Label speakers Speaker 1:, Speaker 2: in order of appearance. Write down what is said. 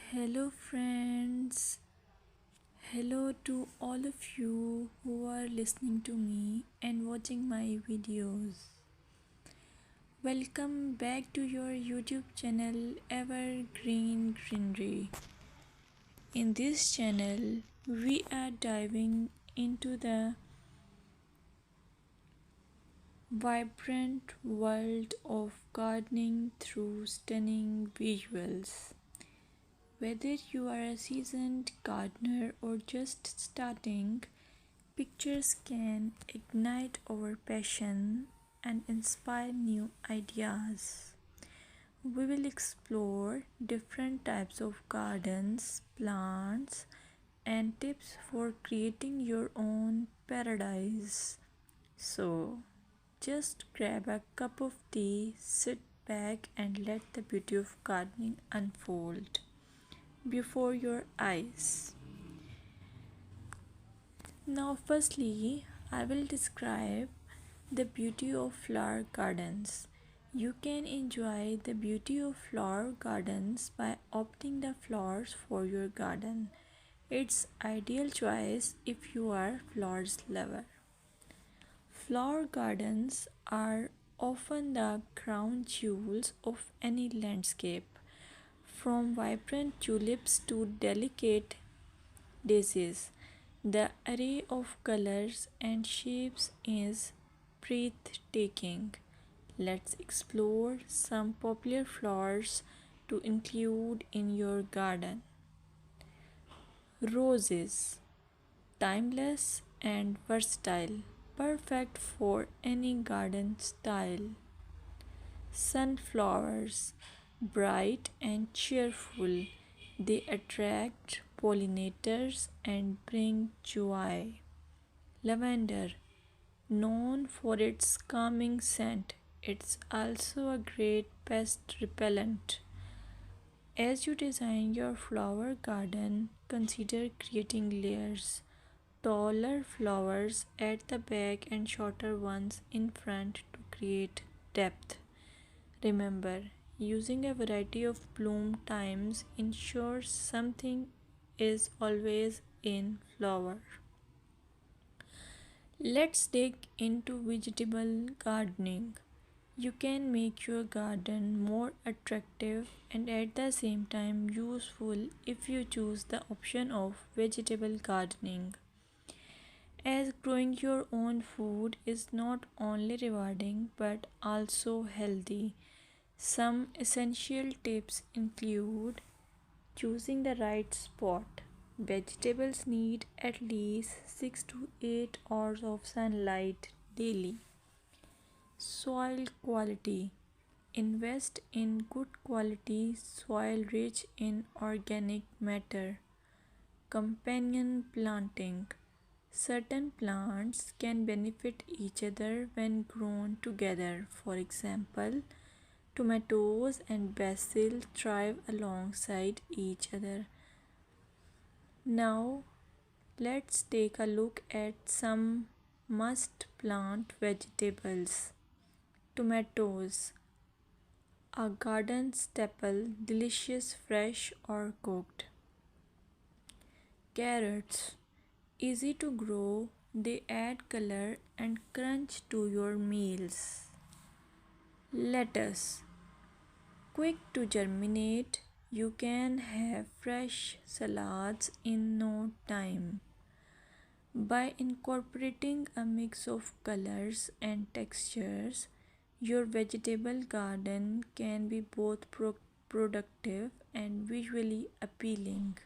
Speaker 1: Hello, friends. Hello to all of you who are listening to me and watching my videos. Welcome back to your YouTube channel Evergreen Greenery. In this channel, we are diving into the vibrant world of gardening through stunning visuals. Whether you are a seasoned gardener or just starting, pictures can ignite our passion and inspire new ideas. We will explore different types of gardens, plants, and tips for creating your own paradise. So, just grab a cup of tea, sit back, and let the beauty of gardening unfold before your eyes. Now, firstly, I will describe the beauty of flower gardens. You can enjoy the beauty of flower gardens by opting the flowers for your garden. It's ideal choice if you are flowers lover. Flower gardens are often the crown jewels of any landscape, from vibrant tulips to delicate daisies. The array of colors and shapes is breathtaking. Let's explore some popular flowers to include in your garden. Roses, timeless and versatile, perfect for any garden style. Sunflowers, bright and cheerful, they attract pollinators and bring joy. Lavender, known for its calming scent, it's also a great pest repellent. As you design your flower garden, consider creating layers. Taller flowers at the back and shorter ones in front to create depth. Remember, using a variety of bloom times ensures something is always in flower. Let's dig into vegetable gardening. You can make your garden more attractive and at the same time useful if you choose the option of vegetable gardening. As growing your own food is not only rewarding but also healthy. Some essential tips include choosing the right spot. Vegetables need at least 6 to 8 hours of sunlight daily. Soil quality. Invest in good quality soil rich in organic matter. Companion planting. Certain plants can benefit each other when grown together. For example, tomatoes and basil thrive alongside each other. Now, let's take a look at some must plant vegetables. Tomatoes, a garden staple, delicious fresh or cooked. Carrots, easy to grow, they add color and crunch to your meals. Lettuce, quick to germinate, you can have fresh salads in no time. By incorporating a mix of colors and textures, your vegetable garden can be both productive and visually appealing.